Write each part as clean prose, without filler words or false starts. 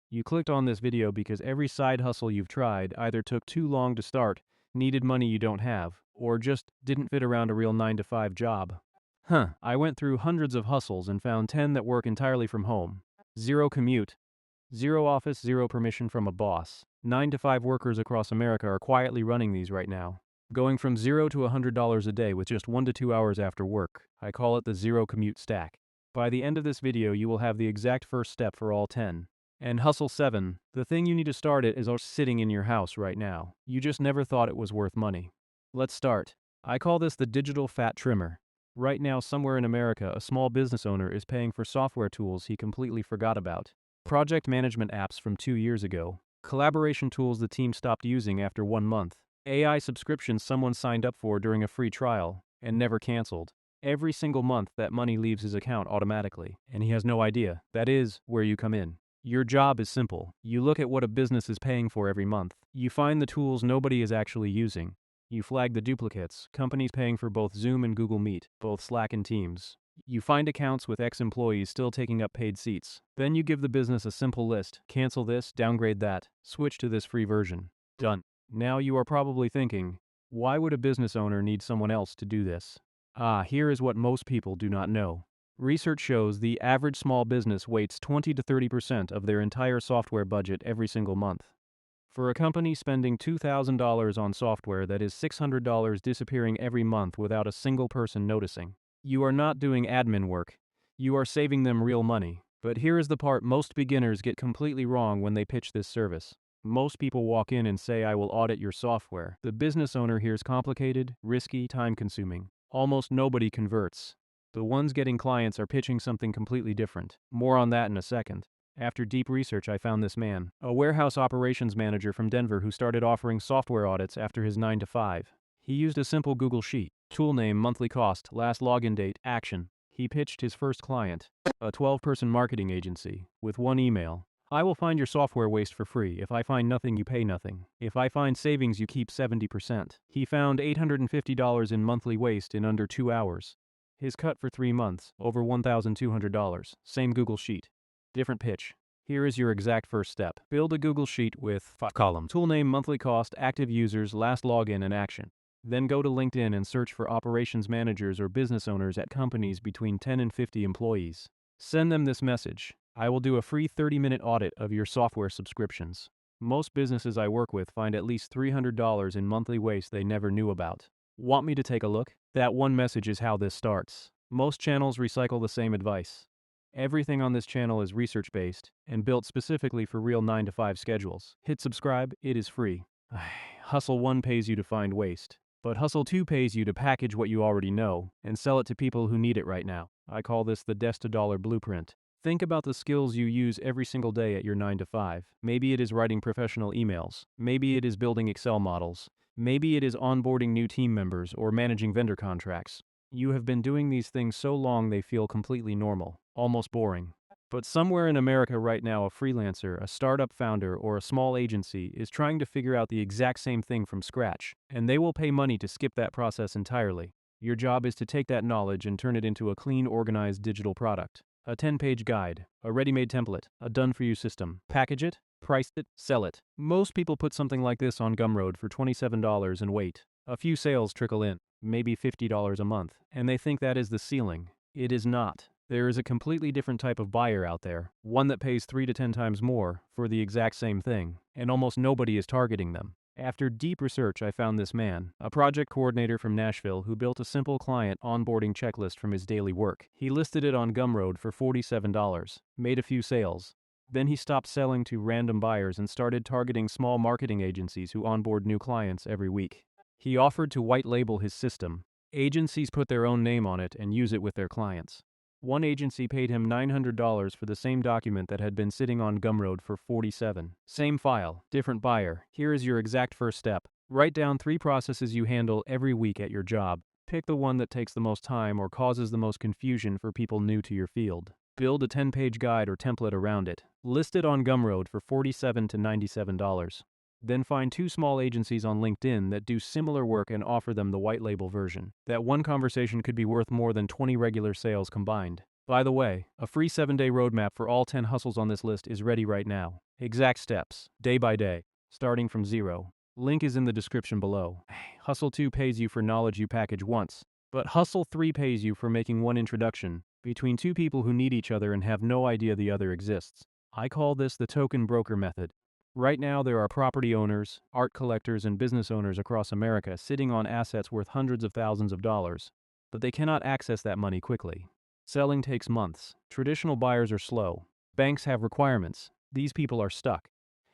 You clicked on this video because every side hustle you've tried either took too long to start, needed money you don't have, or just didn't fit around a real 9 to 5 job. I went through hundreds of hustles and found 10 that work entirely from home. Zero commute, zero office, zero permission from a boss. 9 to 5 workers across America are quietly running these right now. Going from $0 to $100 a day with just 1 to 2 hours after work. I call it the zero commute stack. By the end of this video, you will have the exact first step for all 10. And hustle 7, the thing you need to start it is sitting in your house right now. You just never thought it was worth money. Let's start. I call this the digital fat trimmer. Right now, somewhere in America, a small business owner is paying for software tools he completely forgot about. Project management apps from 2 years ago. Collaboration tools the team stopped using after 1 month. AI subscriptions someone signed up for during a free trial and never canceled. Every single month, that money leaves his account automatically, and he has no idea. That is where you come in. Your job is simple. You look at what a business is paying for every month. You find the tools nobody is actually using. You flag the duplicates, companies paying for both Zoom and Google Meet, both Slack and Teams. You find accounts with ex-employees still taking up paid seats. Then you give the business a simple list. Cancel this, downgrade that, switch to this free version. Done. Now you are probably thinking, why would a business owner need someone else to do this? Here is what most people do not know. Research shows the average small business wastes 20 to 30% of their entire software budget every single month. For a company spending $2,000 on software, that is $600 disappearing every month without a single person noticing. You are not doing admin work. You are saving them real money. But here is the part most beginners get completely wrong when they pitch this service. Most people walk in and say, I will audit your software. The business owner hears complicated, risky, time-consuming. Almost nobody converts. The ones getting clients are pitching something completely different. More on that in a second. After deep research, I found this man, a warehouse operations manager from Denver who started offering software audits after his 9 to 5. He used a simple Google Sheet. Tool name, monthly cost, last login date, action. He pitched his first client, a 12-person marketing agency, with one email. I will find your software waste for free. If I find nothing, you pay nothing. If I find savings, you keep 70%. He found $850 in monthly waste in under 2 hours. His cut for 3 months, over $1,200. Same Google Sheet. Different pitch. Here is your exact first step. Build a Google Sheet with 5 columns. Tool name, monthly cost, active users, last login, and action. Then go to LinkedIn and search for operations managers or business owners at companies between 10 and 50 employees. Send them this message. I will do a free 30-minute audit of your software subscriptions. Most businesses I work with find at least $300 in monthly waste they never knew about. Want me to take a look? That one message is how this starts. Most channels recycle the same advice. Everything on this channel is research-based and built specifically for real 9 to 5 schedules. Hit subscribe, it is free. Hustle 1 pays you to find waste. But Hustle 2 pays you to package what you already know and sell it to people who need it right now. I call this the Desk to Dollar Blueprint. Think about the skills you use every single day at your 9 to 5. Maybe it is writing professional emails. Maybe it is building Excel models. Maybe it is onboarding new team members or managing vendor contracts. You have been doing these things so long they feel completely normal, almost boring. But somewhere in America right now, a freelancer, a startup founder, or a small agency is trying to figure out the exact same thing from scratch, and they will pay money to skip that process entirely. Your job is to take that knowledge and turn it into a clean, organized digital product. A 10-page guide, a ready-made template, a done-for-you system. Package it, price it, sell it. Most people put something like this on Gumroad for $27 and wait. A few sales trickle in, maybe $50 a month, and they think that is the ceiling. It is not. There is a completely different type of buyer out there, one that pays 3 to 10 times more for the exact same thing, and almost nobody is targeting them. After deep research, I found this man, a project coordinator from Nashville who built a simple client onboarding checklist from his daily work. He listed it on Gumroad for $47, made a few sales. Then he stopped selling to random buyers and started targeting small marketing agencies who onboard new clients every week. He offered to white label his system. Agencies put their own name on it and use it with their clients. One agency paid him $900 for the same document that had been sitting on Gumroad for $47. Same file, different buyer. Here is your exact first step. Write down 3 processes you handle every week at your job. Pick the one that takes the most time or causes the most confusion for people new to your field. Build a 10-page guide or template around it. List it on Gumroad for $47 to $97. Then find 2 small agencies on LinkedIn that do similar work and offer them the white label version. That one conversation could be worth more than 20 regular sales combined. By the way, a free 7-day roadmap for all 10 hustles on this list is ready right now. Exact steps, day by day, starting from zero. Link is in the description below. Hustle 2 pays you for knowledge you package once, but Hustle 3 pays you for making one introduction between two people who need each other and have no idea the other exists. I call this the token broker method. Right now, there are property owners, art collectors, and business owners across America sitting on assets worth hundreds of thousands of dollars, but they cannot access that money quickly. Selling takes months. Traditional buyers are slow. Banks have requirements. These people are stuck.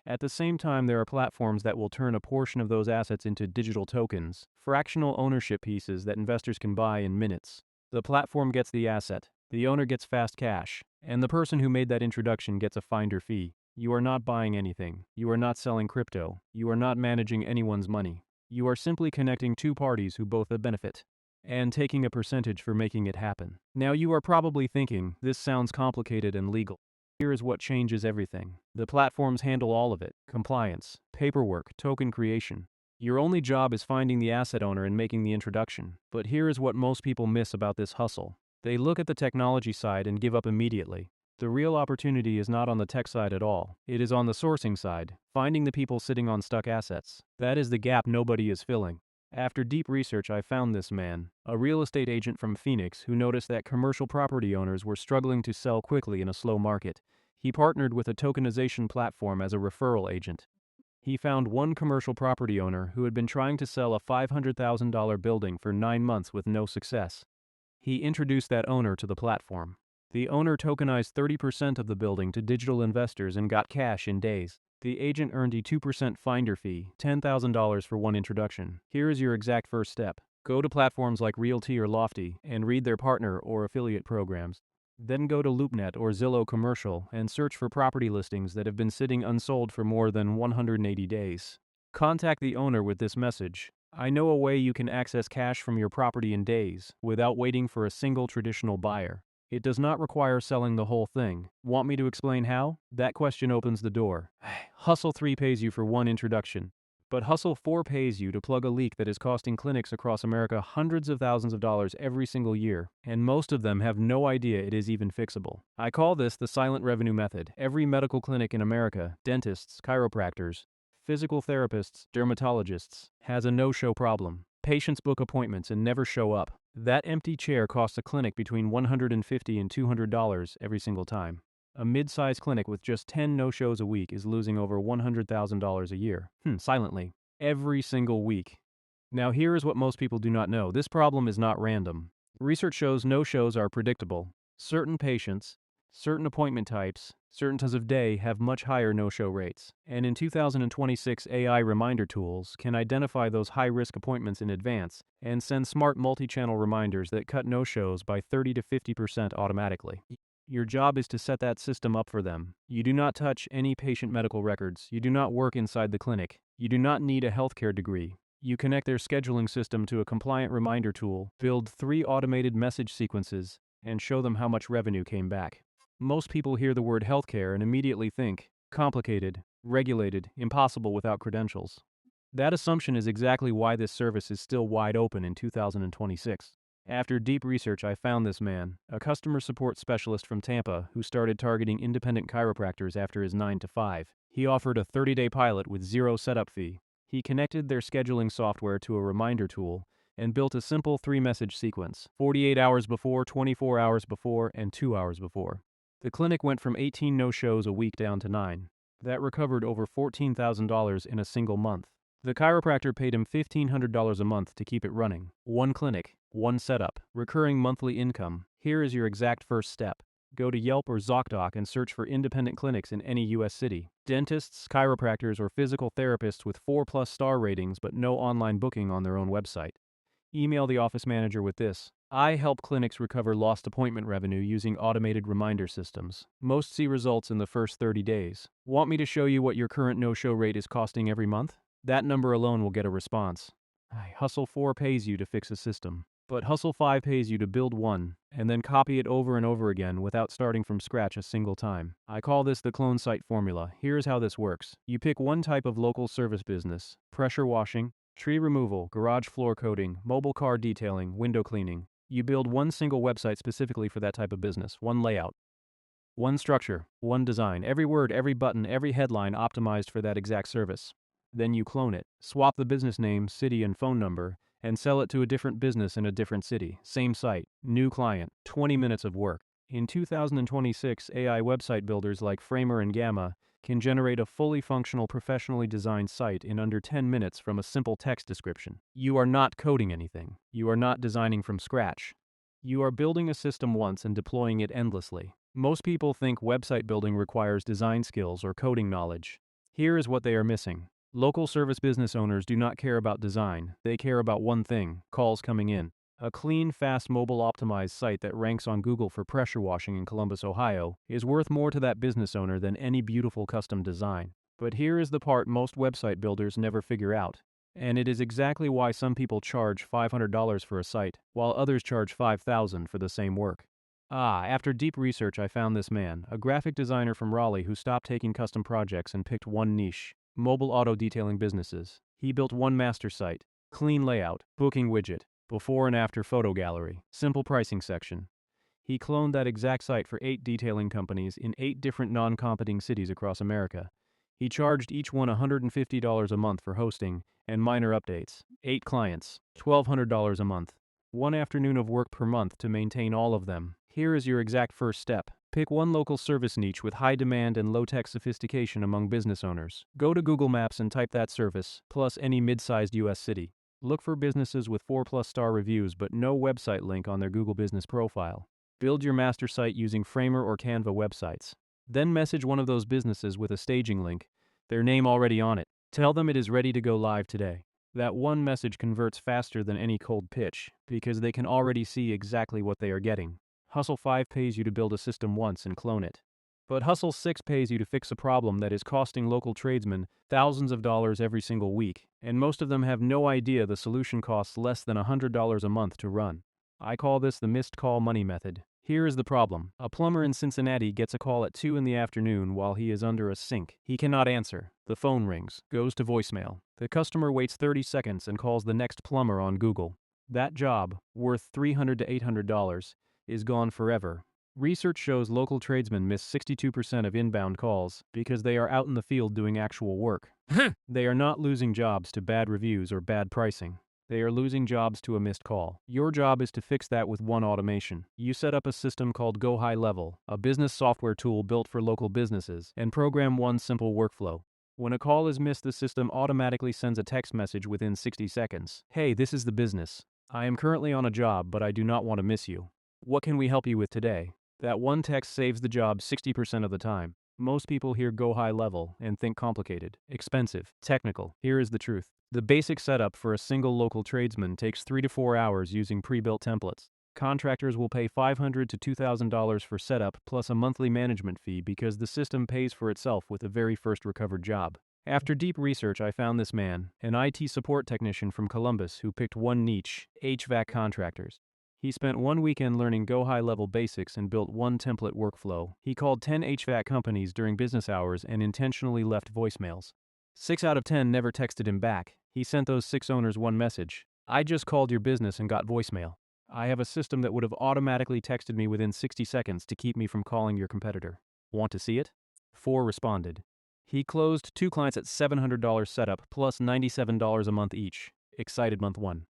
At the same time, there are platforms that will turn a portion of those assets into digital tokens, fractional ownership pieces that investors can buy in minutes. The platform gets the asset, the owner gets fast cash, and the person who made that introduction gets a finder fee. You are not buying anything. You are not selling crypto. You are not managing anyone's money. You are simply connecting two parties who both benefit and taking a percentage for making it happen. Now you are probably thinking, this sounds complicated and legal. Here is what changes everything. The platforms handle all of it: compliance, paperwork, token creation. Your only job is finding the asset owner and making the introduction. But here is what most people miss about this hustle. They look at the technology side and give up immediately. The real opportunity is not on the tech side at all. It is on the sourcing side, finding the people sitting on stuck assets. That is the gap nobody is filling. After deep research, I found this man, a real estate agent from Phoenix who noticed that commercial property owners were struggling to sell quickly in a slow market. He partnered with a tokenization platform as a referral agent. He found one commercial property owner who had been trying to sell a $500,000 building for 9 months with no success. He introduced that owner to the platform. The owner tokenized 30% of the building to digital investors and got cash in days. The agent earned a 2% finder fee, $10,000 for one introduction. Here is your exact first step. Go to platforms like Realty or Lofty and read their partner or affiliate programs. Then go to LoopNet or Zillow Commercial and search for property listings that have been sitting unsold for more than 180 days. Contact the owner with this message: I know a way you can access cash from your property in days without waiting for a single traditional buyer. It does not require selling the whole thing. Want me to explain how? That question opens the door. Hustle 3 pays you for one introduction, but Hustle 4 pays you to plug a leak that is costing clinics across America hundreds of thousands of dollars every single year, and most of them have no idea it is even fixable. I call this the silent revenue method. Every medical clinic in America, dentists, chiropractors, physical therapists, dermatologists, has a no-show problem. Patients book appointments and never show up. That empty chair costs a clinic between $150 and $200 every single time. A mid-sized clinic with just 10 no-shows a week is losing over $100,000 a year. Silently. Every single week. Now here is what most people do not know. This problem is not random. Research shows no-shows are predictable. Certain patients, certain appointment types, certain times of day have much higher no-show rates. And in 2026, AI reminder tools can identify those high-risk appointments in advance and send smart multi-channel reminders that cut no-shows by 30 to 50% automatically. Your job is to set that system up for them. You do not touch any patient medical records. You do not work inside the clinic. You do not need a healthcare degree. You connect their scheduling system to a compliant reminder tool, build 3 automated message sequences, and show them how much revenue came back. Most people hear the word healthcare and immediately think complicated, regulated, impossible without credentials. That assumption is exactly why this service is still wide open in 2026. After deep research, I found this man, a customer support specialist from Tampa who started targeting independent chiropractors after his 9 to 5. He offered a 30-day pilot with zero setup fee. He connected their scheduling software to a reminder tool and built a simple 3-message sequence: 48 hours before, 24 hours before, and 2 hours before. The clinic went from 18 no-shows a week down to 9. That recovered over $14,000 in a single month. The chiropractor paid him $1,500 a month to keep it running. One clinic, one setup, recurring monthly income. Here is your exact first step. Go to Yelp or ZocDoc and search for independent clinics in any U.S. city. Dentists, chiropractors, or physical therapists with 4+ star ratings but no online booking on their own website. Email the office manager with this: I help clinics recover lost appointment revenue using automated reminder systems. Most see results in the first 30 days. Want me to show you what your current no-show rate is costing every month? That number alone will get a response. Hustle 4 pays you to fix a system, but Hustle 5 pays you to build one and then copy it over and over again without starting from scratch a single time. I call this the clone site formula. Here's how this works. You pick one type of local service business: pressure washing, tree removal, garage floor coating, mobile car detailing, window cleaning. You build one single website specifically for that type of business, one layout, one structure, one design, every word, every button, every headline optimized for that exact service. Then you clone it, swap the business name, city, and phone number, and sell it to a different business in a different city. Same site, new client, 20 minutes of work. In 2026, AI website builders like Framer and Gamma can generate a fully functional, professionally designed site in under 10 minutes from a simple text description. You are not coding anything. You are not designing from scratch. You are building a system once and deploying it endlessly. Most people think website building requires design skills or coding knowledge. Here is what they are missing. Local service business owners do not care about design. They care about one thing: calls coming in. A clean, fast, mobile-optimized site that ranks on Google for pressure washing in Columbus, Ohio, is worth more to that business owner than any beautiful custom design. But here is the part most website builders never figure out. And it is exactly why some people charge $500 for a site, while others charge $5,000 for the same work. After deep research, I found this man, a graphic designer from Raleigh who stopped taking custom projects and picked one niche: mobile auto detailing businesses. He built one master site, clean layout, booking widget, before and after photo gallery, simple pricing section. He cloned that exact site for 8 detailing companies in 8 different non-competing cities across America. He charged each one $150 a month for hosting and minor updates. 8 clients, $1,200 a month. 1 afternoon of work per month to maintain all of them. Here is your exact first step. Pick one local service niche with high demand and low-tech sophistication among business owners. Go to Google Maps and type that service, plus any mid-sized U.S. city. Look for businesses with 4+ star reviews but no website link on their Google Business profile. Build your master site using Framer or Canva websites. Then message one of those businesses with a staging link, their name already on it. Tell them it is ready to go live today. That one message converts faster than any cold pitch, because they can already see exactly what they are getting. Hustle 5 pays you to build a system once and clone it. But Hustle 6 pays you to fix a problem that is costing local tradesmen thousands of dollars every single week, and most of them have no idea the solution costs less than $100 a month to run. I call this the missed call money method. Here is the problem. A plumber in Cincinnati gets a call at 2 in the afternoon while he is under a sink. He cannot answer. The phone rings, goes to voicemail. The customer waits 30 seconds and calls the next plumber on Google. That job, worth $300 to $800, is gone forever. Research shows local tradesmen miss 62% of inbound calls because they are out in the field doing actual work. They are not losing jobs to bad reviews or bad pricing. They are losing jobs to a missed call. Your job is to fix that with one automation. You set up a system called Go High Level, a business software tool built for local businesses, and program one simple workflow. When a call is missed, the system automatically sends a text message within 60 seconds. Hey, this is the business. I am currently on a job, but I do not want to miss you. What can we help you with today? That one text saves the job 60% of the time. Most people hear Go High Level and think complicated, expensive, technical. Here is the truth. The basic setup for a single local tradesman takes 3 to 4 hours using pre-built templates. Contractors will pay $500 to $2,000 for setup plus a monthly management fee because the system pays for itself with the very first recovered job. After deep research, I found this man, an IT support technician from Columbus who picked one niche: HVAC contractors. He spent one weekend learning Go High Level basics and built one template workflow. He called 10 HVAC companies during business hours and intentionally left voicemails. 6 out of 10 never texted him back. He sent those 6 owners one message: I just called your business and got voicemail. I have a system that would have automatically texted me within 60 seconds to keep me from calling your competitor. Want to see it? 4 responded. He closed 2 clients at $700 setup plus $97 a month each. Excited month 1.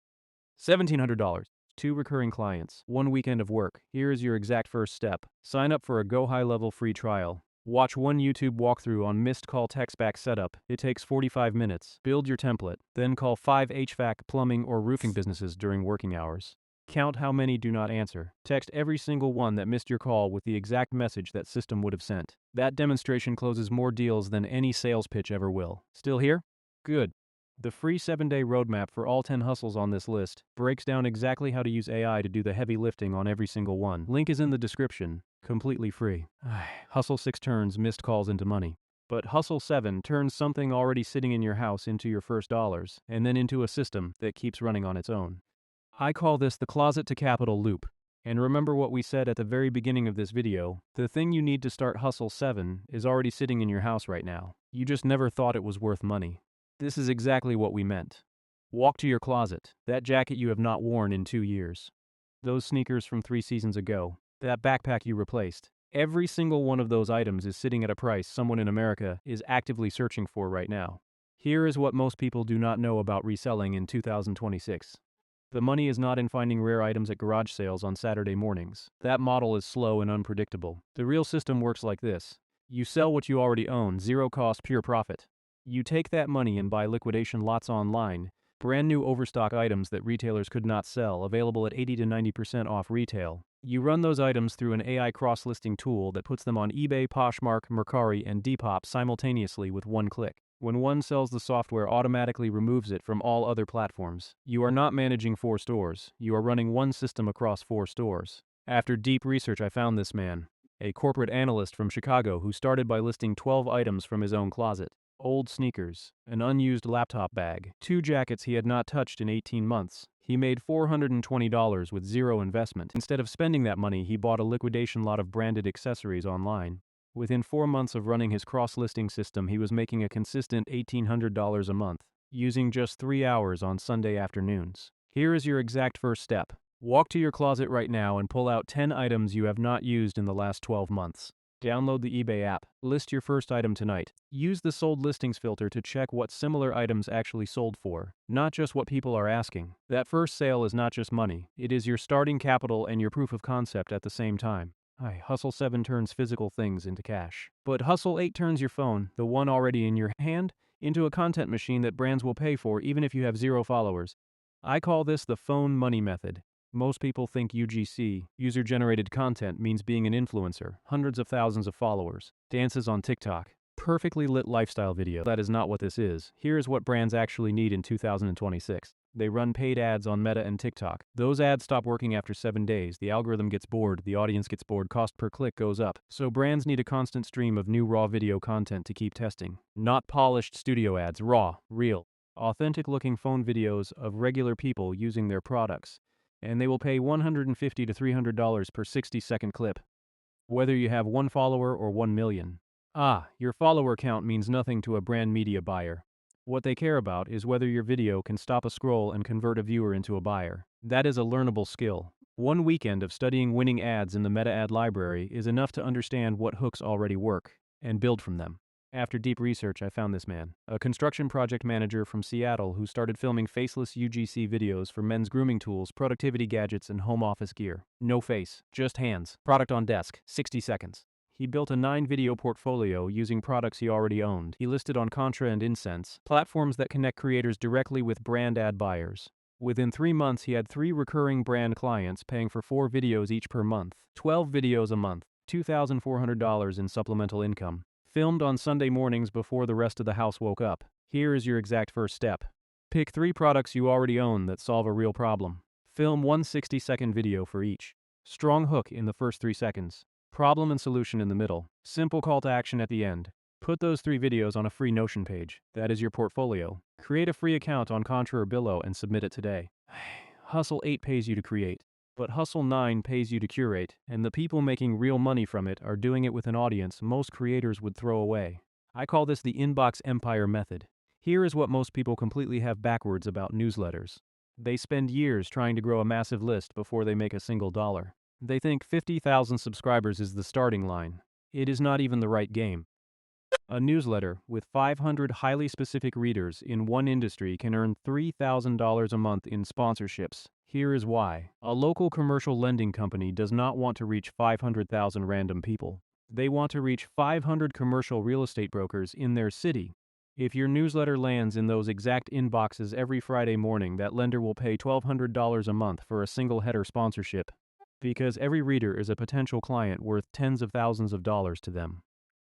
$1,700. 2 recurring clients, 1 weekend of work. Here is your exact first step. Sign up for a Go High Level free trial. Watch one YouTube walkthrough on missed call text back setup. It takes 45 minutes. Build your template. Then call 5 HVAC, plumbing, or roofing businesses during working hours. Count how many do not answer. Text every single one that missed your call with the exact message that system would have sent. That demonstration closes more deals than any sales pitch ever will. Still here? Good. The free 7-day roadmap for all 10 hustles on this list breaks down exactly how to use AI to do the heavy lifting on every single one. Link is in the description. Completely free. Hustle 6 turns missed calls into money. But Hustle 7 turns something already sitting in your house into your first dollars, and then into a system that keeps running on its own. I call this the closet to capital loop. And remember what we said at the very beginning of this video: the thing you need to start Hustle 7 is already sitting in your house right now. You just never thought it was worth money. This is exactly what we meant. Walk to your closet, that jacket you have not worn in 2 years. Those sneakers from 3 seasons ago. That backpack you replaced. Every single one of those items is sitting at a price someone in America is actively searching for right now. Here is what most people do not know about reselling in 2026. The money is not in finding rare items at garage sales on Saturday mornings. That model is slow and unpredictable. The real system works like this. You sell what you already own, zero cost, pure profit. You take that money and buy liquidation lots online, brand new overstock items that retailers could not sell, available at 80 to 90% off retail. You run those items through an AI cross-listing tool that puts them on eBay, Poshmark, Mercari, and Depop simultaneously with one click. When one sells, the software automatically removes it from all other platforms. You are not managing 4 stores. You are running one system across 4 stores. After deep research, I found this man, a corporate analyst from Chicago who started by listing 12 items from his own closet. Old sneakers, an unused laptop bag, 2 jackets he had not touched in 18 months. He made $420 with zero investment. Instead of spending that money, he bought a liquidation lot of branded accessories online. Within 4 months of running his cross-listing system, he was making a consistent $1,800 a month, using just 3 hours on Sunday afternoons. Here is your exact first step. Walk to your closet right now and pull out 10 items you have not used in the last 12 months. Download the eBay app. List your first item tonight. Use the sold listings filter to check what similar items actually sold for, not just what people are asking. That first sale is not just money. It is your starting capital and your proof of concept at the same time. Hustle 7 turns physical things into cash. But Hustle 8 turns your phone, the one already in your hand, into a content machine that brands will pay for even if you have 0 followers. I call this the phone money method. Most people think UGC, user-generated content, means being an influencer, hundreds of thousands of followers, dances on TikTok, perfectly lit lifestyle video. That is not what this is. Here is what brands actually need in 2026. They run paid ads on Meta and TikTok. Those ads stop working after 7 days. The algorithm gets bored, the audience gets bored, cost per click goes up. So brands need a constant stream of new raw video content to keep testing. Not polished studio ads, raw, real, authentic-looking phone videos of regular people using their products. And they will pay $150 to $300 per 60-second clip, whether you have 1 follower or 1 million. Your follower count means nothing to a brand media buyer. What they care about is whether your video can stop a scroll and convert a viewer into a buyer. That is a learnable skill. 1 weekend of studying winning ads in the meta ad library is enough to understand what hooks already work and build from them. After deep research, I found this man, a construction project manager from Seattle who started filming Faceless UGC videos for men's grooming tools, productivity gadgets, and home office gear. No face, just hands. Product on desk, 60 seconds. He built a 9-video portfolio using products he already owned. He listed on Contra and Incense, platforms that connect creators directly with brand ad buyers. Within 3 months, he had 3 recurring brand clients paying for 4 videos each per month. 12 videos a month, $2,400 in supplemental income. Filmed on Sunday mornings before the rest of the house woke up. Here is your exact first step. Pick 3 products you already own that solve a real problem. Film 1 60-second video for each. Strong hook in the first 3 seconds. Problem and solution in the middle. Simple call to action at the end. Put those 3 videos on a free Notion page. That is your portfolio. Create a free account on Contra or Billo and submit it today. Hustle 8 pays you to create, but Hustle 9 pays you to curate, and the people making real money from it are doing it with an audience most creators would throw away. I call this the inbox empire method. Here is what most people completely have backwards about newsletters. They spend years trying to grow a massive list before they make a single dollar. They think 50,000 subscribers is the starting line. It is not even the right game. A newsletter with 500 highly specific readers in one industry can earn $3,000 a month in sponsorships. Here is why. A local commercial lending company does not want to reach 500,000 random people. They want to reach 500 commercial real estate brokers in their city. If your newsletter lands in those exact inboxes every Friday morning, that lender will pay $1,200 a month for a single header sponsorship, because every reader is a potential client worth tens of thousands of dollars to them.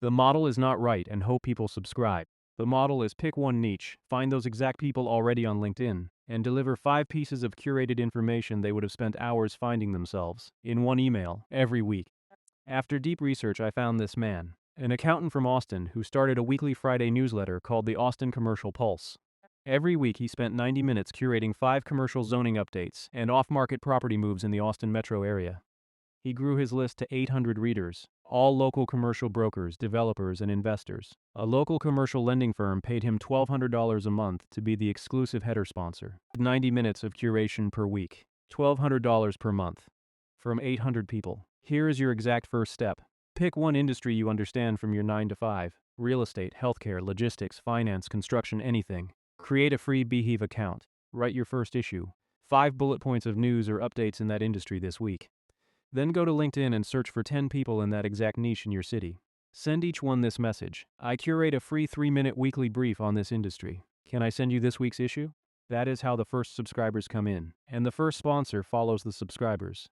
The model is not right and hope people subscribe. The model is pick one niche, find those exact people already on LinkedIn, and deliver 5 pieces of curated information they would have spent hours finding themselves in one email every week. After deep research, I found this man, an accountant from Austin who started a weekly Friday newsletter called the Austin Commercial Pulse. Every week he spent 90 minutes curating 5 commercial zoning updates and off-market property moves in the Austin metro area. He grew his list to 800 readers, all local commercial brokers, developers, and investors. A local commercial lending firm paid him $1,200 a month to be the exclusive header sponsor. 90 minutes of curation per week. $1,200 per month. From 800 people. Here is your exact first step. Pick one industry you understand from your 9 to 5. Real estate, healthcare, logistics, finance, construction, anything. Create a free Beehive account. Write your first issue. 5 bullet points of news or updates in that industry this week. Then go to LinkedIn and search for 10 people in that exact niche in your city. Send each one this message. I curate a free 3-minute weekly brief on this industry. Can I send you this week's issue? That is how the first subscribers come in, and the first sponsor follows the subscribers.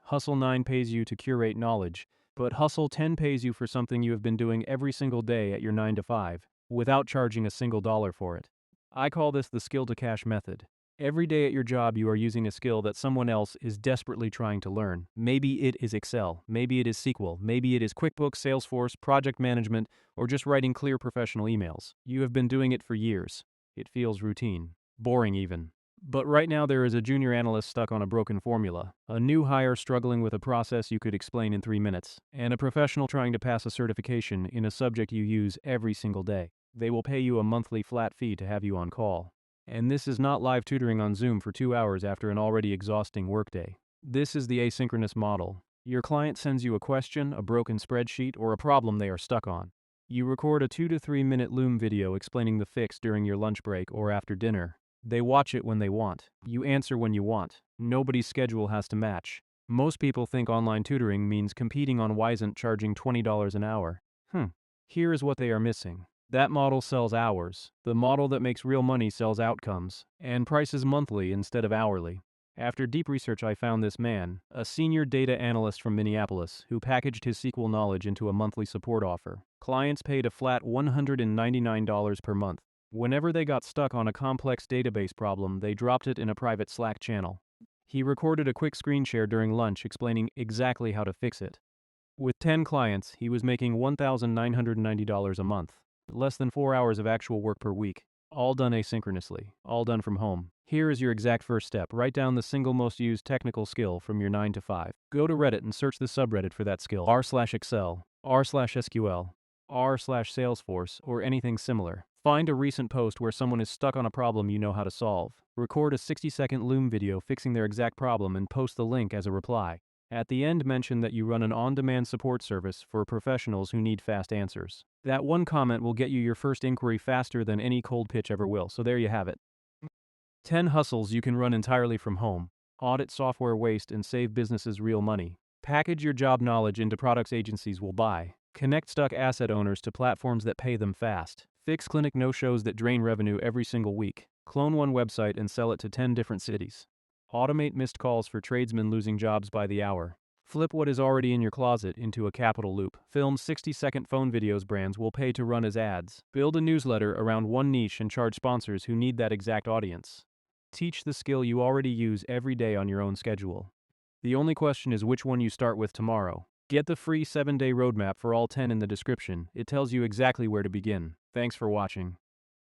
Hustle 9 pays you to curate knowledge, but Hustle 10 pays you for something you have been doing every single day at your 9 to 5, without charging a single dollar for it. I call this the skill to cash method. Every day at your job you are using a skill that someone else is desperately trying to learn. Maybe it is Excel, maybe it is SQL, maybe it is QuickBooks, Salesforce, project management, or just writing clear professional emails. You have been doing it for years. It feels routine. Boring even. But right now there is a junior analyst stuck on a broken formula, a new hire struggling with a process you could explain in 3 minutes, and a professional trying to pass a certification in a subject you use every single day. They will pay you a monthly flat fee to have you on call. And this is not live tutoring on Zoom for 2 hours after an already exhausting workday. This is the asynchronous model. Your client sends you a question, a broken spreadsheet, or a problem they are stuck on. You record a 2 to 3 minute Loom video explaining the fix during your lunch break or after dinner. They watch it when they want. You answer when you want. Nobody's schedule has to match. Most people think online tutoring means competing on Wisent charging $20 an hour. Here is what they are missing. That model sells hours. The model that makes real money sells outcomes, and prices monthly instead of hourly. After deep research, I found this man, a senior data analyst from Minneapolis, who packaged his SQL knowledge into a monthly support offer. Clients paid a flat $199 per month. Whenever they got stuck on a complex database problem, they dropped it in a private Slack channel. He recorded a quick screen share during lunch explaining exactly how to fix it. With 10 clients, he was making $1,990 a month. Less than 4 hours of actual work per week. All done asynchronously. All done from home. Here is your exact first step. Write down the single most used technical skill from your 9 to 5. Go to Reddit and search the subreddit for that skill. r/Excel, r/SQL, r/Salesforce, or anything similar. Find a recent post where someone is stuck on a problem you know how to solve. Record a 60-second Loom video fixing their exact problem and post the link as a reply. At the end, mention that you run an on-demand support service for professionals who need fast answers. That one comment will get you your first inquiry faster than any cold pitch ever will, so there you have it. 10 hustles you can run entirely from home. Audit software waste and save businesses real money. Package your job knowledge into products agencies will buy. Connect stuck asset owners to platforms that pay them fast. Fix clinic no-shows that drain revenue every single week. Clone one website and sell it to 10 different cities. Automate missed calls for tradesmen losing jobs by the hour. Flip what is already in your closet into a capital loop. Film 60-second phone videos brands will pay to run as ads. Build a newsletter around one niche and charge sponsors who need that exact audience. Teach the skill you already use every day on your own schedule. The only question is which one you start with tomorrow. Get the free 7-day roadmap for all 10 in the description. It tells you exactly where to begin. Thanks for watching.